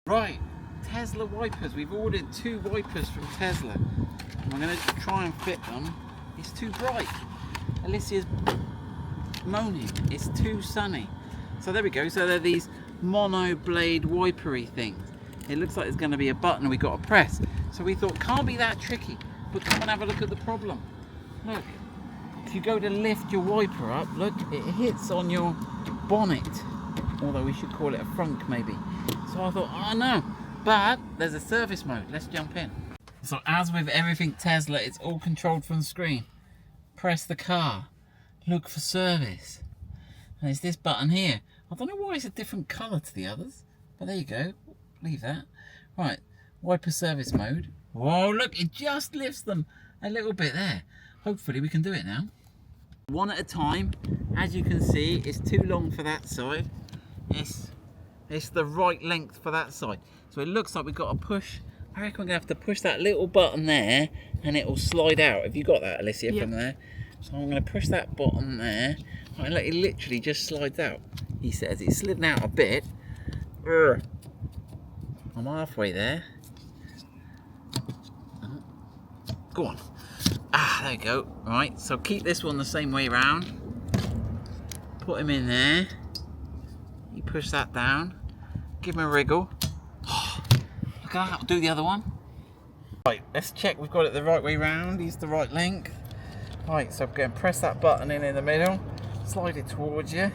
Right, Tesla wipers. We've ordered 2 wipers from Tesla. And we're going to try and fit them. It's too bright. Alicia's moaning. It's too sunny. So there we go. So they're these mono blade wipery things. It looks like there's going to be a button we've got to press. So we thought, can't be that tricky. But come and have a look at the problem. Look, if you go to lift your wiper up, look, it hits on your bonnet. Although we should call it a frunk maybe. So I thought, oh no, but there's a service mode. Let's jump in. So as with everything Tesla, it's all controlled from the screen. Press the car, look for service. And it's this button here. I don't know why it's a different colour to the others, but there you go. Leave that. Right, wiper service mode. Whoa, look, it just lifts them a little bit there. Hopefully we can do it now. One at a time. As you can see, it's too long for that side. It's the right length for that side. So it looks like we've got to push. I reckon we're going to have to push that little button there and it will slide out. Have you got that, Alicia, from there? So I'm going to push that button there. Right, look, it literally just slides out. He says it's slidden out a bit. I'm halfway there. Go on. Ah, there we go. Right, so keep this one the same way round. Put him in there. You push that down. Give him a wriggle. Oh, look at that. I'll do the other one. Right, let's check we've got it the right way round. He's the right length. Right, so I'm going to press that button in the middle. Slide it towards you.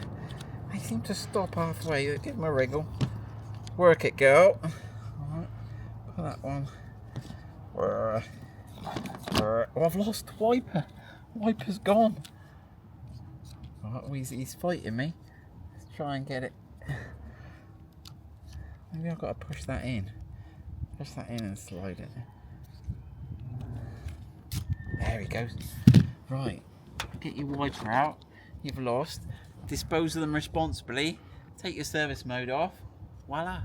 They seem to stop halfway. Give him a wriggle. Work it, girl. Alright, put that one. Oh, I've lost the wiper. Wiper's gone. Right, oh, he's fighting me. Let's try and get it. Maybe I've got to push that in. Push that in and slide it. There he goes. Right, get your wiper out. You've lost. Dispose of them responsibly. Take your service mode off. Voila.